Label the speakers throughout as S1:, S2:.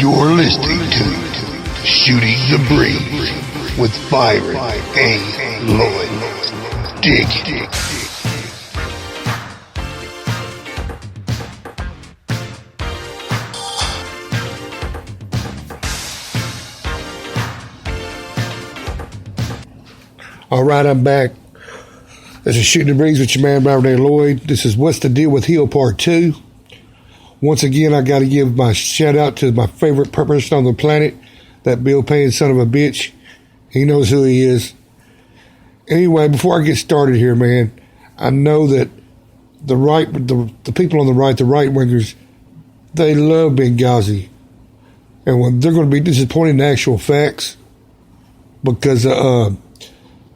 S1: You're listening to Shooting the Breeze with Byron A. Lloyd. Dig it. All right, I'm back. This is Shooting the Breeze with your man, Byron A. Lloyd. This is What's the Deal with Hill Part 2. Once again, I got to give my shout out to my favorite person on the planet, that bill paying son of a bitch. He knows who he is. Anyway, before I get started here, man, I know that the people on the right wingers, they love Benghazi. And when they're going to be disappointed in actual facts, because the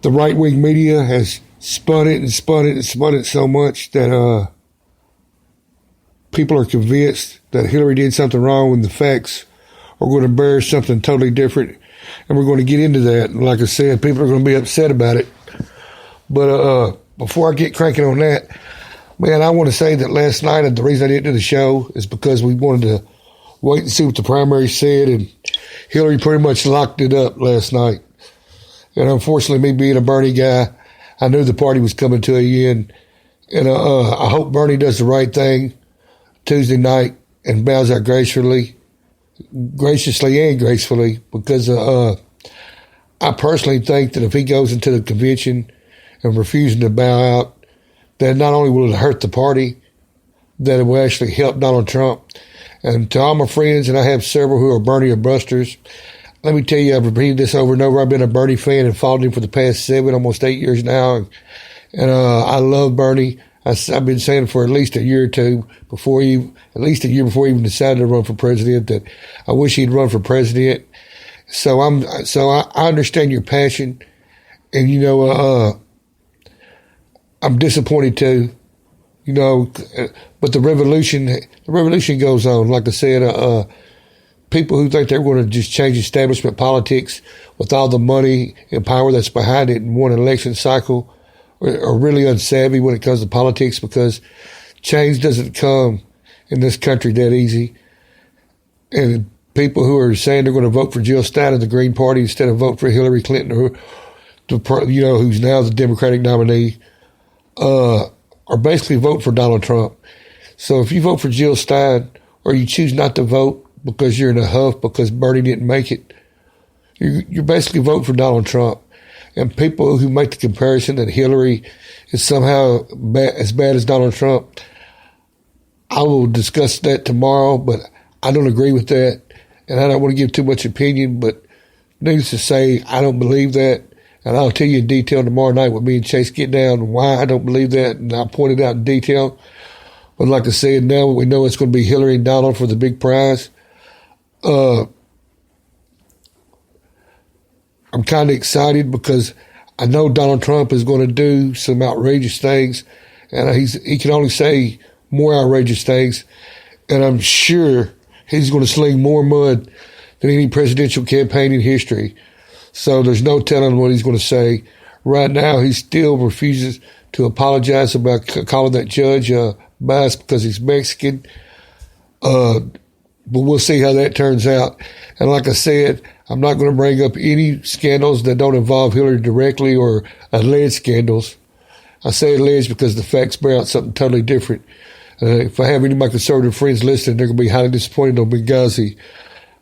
S1: right wing media has spun it so much that people are convinced that Hillary did something wrong when the facts are going to bear something totally different. And we're going to get into that. And like I said, people are going to be upset about it. But before I get cranking on that, man, I want to say that last night, and the reason I didn't do the show is because we wanted to wait and see what the primary said. And Hillary pretty much locked it up last night. And unfortunately, me being a Bernie guy, I knew the party was coming to an end. And I hope Bernie does the right thing Tuesday night and bows out graciously and gracefully, because I personally think that if he goes into the convention and refuses to bow out, that not only will it hurt the party, that it will actually help Donald Trump. And to all my friends, and I have several who are Bernie or busters, let me tell you, I've repeated this over and over. I've been a Bernie fan and followed him for the past almost 8 years now. And I love Bernie. I've been saying for at least a year or two before he even decided to run for president, that I wish he'd run for president. So I understand your passion, and I'm disappointed too, but the revolution goes on. Like I said, people who think they're going to just change establishment politics with all the money and power that's behind it in one election cycle are really unsavvy when it comes to politics, because change doesn't come in this country that easy. And people who are saying they're going to vote for Jill Stein in the Green Party instead of vote for Hillary Clinton, who's now the Democratic nominee, are basically voting for Donald Trump. So if you vote for Jill Stein, or you choose not to vote because you're in a huff because Bernie didn't make it, you're basically voting for Donald Trump. And people who make the comparison that Hillary is somehow as bad as Donald Trump, I will discuss that tomorrow, but I don't agree with that. And I don't want to give too much opinion, but needless to say, I don't believe that. And I'll tell you in detail tomorrow night with me and Chase get down why I don't believe that. And I'll point it out in detail. But like I said, now we know it's going to be Hillary and Donald for the big prize. I'm kind of excited because I know Donald Trump is going to do some outrageous things, and he can only say more outrageous things, and I'm sure he's going to sling more mud than any presidential campaign in history. So there's no telling what he's going to say. Right now, he still refuses to apologize about calling that judge biased because he's Mexican. But we'll see how that turns out. And like I said, I'm not going to bring up any scandals that don't involve Hillary directly or alleged scandals. I say alleged because the facts bear out something totally different. If I have any of my conservative friends listening, they're going to be highly disappointed on Benghazi.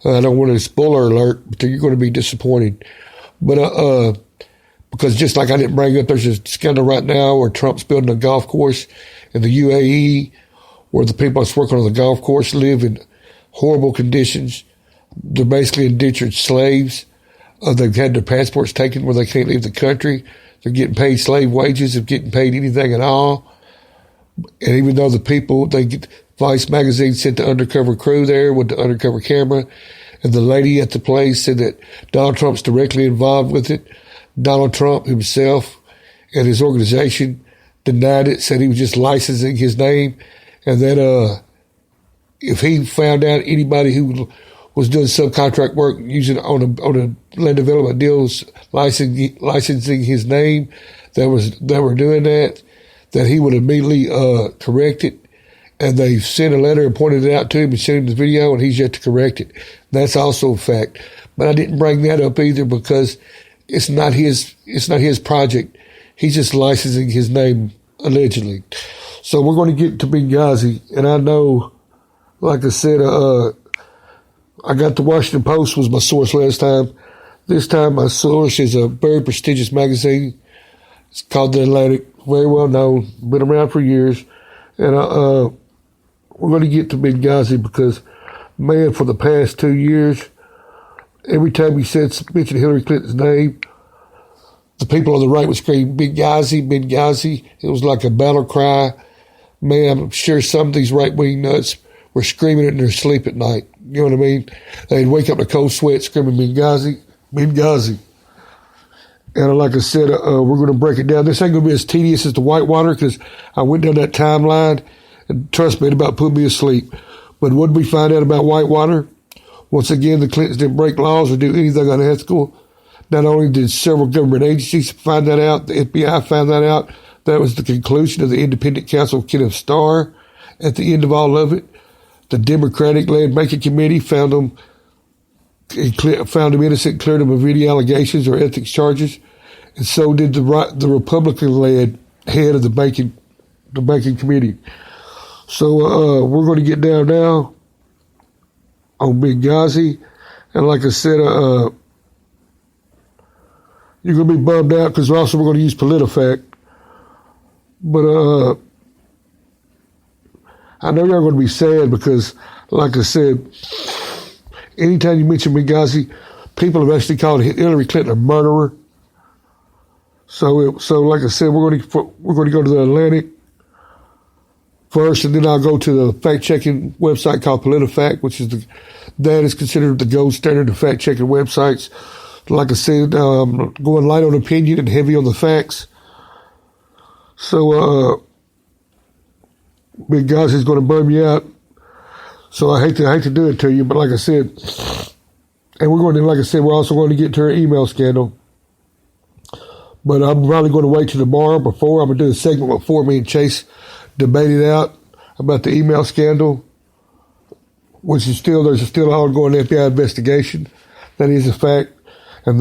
S1: I don't want to spoiler alert, but you're going to be disappointed. But because just like I didn't bring up, there's a scandal right now where Trump's building a golf course in the UAE, where the people that's working on the golf course live in horrible conditions. They're basically indentured slaves. They've had their passports taken where they can't leave the country. They're getting paid slave wages of getting paid anything at all. And even though the people, Vice magazine sent the undercover crew there with the undercover camera, and the lady at the place said that Donald Trump's directly involved with it. Donald Trump himself and his organization denied it, said he was just licensing his name, and that if he found out anybody who was doing subcontract work using on a land development deals, licensing his name, that were doing that he would immediately correct it and they sent a letter and pointed it out to him and sent him the video, and he's yet to correct it. That's also a fact. But I didn't bring that up either because it's not his project. He's just licensing his name allegedly. So we're going to get to Benghazi, and I know, like I said, I got the Washington Post was my source last time. This time my source is a very prestigious magazine. It's called The Atlantic, very well known, been around for years. And we're going to get to Benghazi because, man, for the past 2 years, every time he mentioned Hillary Clinton's name, the people on the right would scream, Benghazi, Benghazi. It was like a battle cry. Man, I'm sure some of these right-wing nuts were screaming it in their sleep at night. You know what I mean? They'd wake up in a cold sweat screaming, Benghazi, Benghazi. And like I said, we're going to break it down. This ain't going to be as tedious as the Whitewater because I went down that timeline, and trust me, it about put me asleep. But what did we find out about Whitewater? Once again, the Clintons didn't break laws or do anything unethical. Not only did several government agencies find that out, the FBI found that out. That was the conclusion of the independent counsel, Kenneth Starr. At the end of all of it, the Democratic-led Banking Committee found him innocent, cleared him of any allegations or ethics charges, and so did the Republican-led head of the banking committee. So we're going to get down now on Benghazi, and like I said, you're going to be bummed out because we're going to use PolitiFact, but I know you're going to be sad because, like I said, anytime you mention Benghazi, people have actually called Hillary Clinton a murderer. So like I said, we're going to go to the Atlantic first, and then I'll go to the fact-checking website called PolitiFact, which is that is considered the gold standard of fact-checking websites. Like I said, going light on opinion and heavy on the facts. So Benghazi is going to burn you out. So I hate to do it to you, but like I said, and we're also going to get to her email scandal. But I'm probably going to wait till tomorrow before I'm going to do a segment before me and Chase debate it out about the email scandal, which is there's still an ongoing FBI investigation. That is a fact. And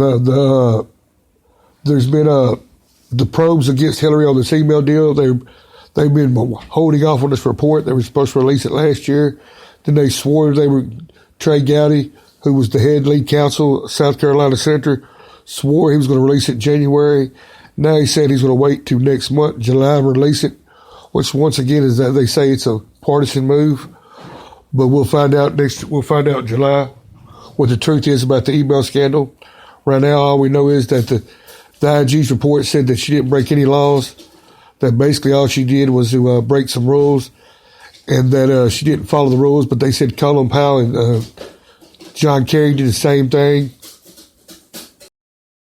S1: there's been the probes against Hillary on this email deal. They've been holding off on this report. They were supposed to release it last year. Then they swore Trey Gowdy, who was the head lead counsel, South Carolina senator, swore he was going to release it in January. Now he said he's going to wait till next month, July, and release it, which once again is that they say it's a partisan move. But we'll find out in July what the truth is about the email scandal. Right now, all we know is that the IG's report said that she didn't break any laws, that basically all she did was to break some rules, and that she didn't follow the rules, but they said Colin Powell and John Kerry did the same thing.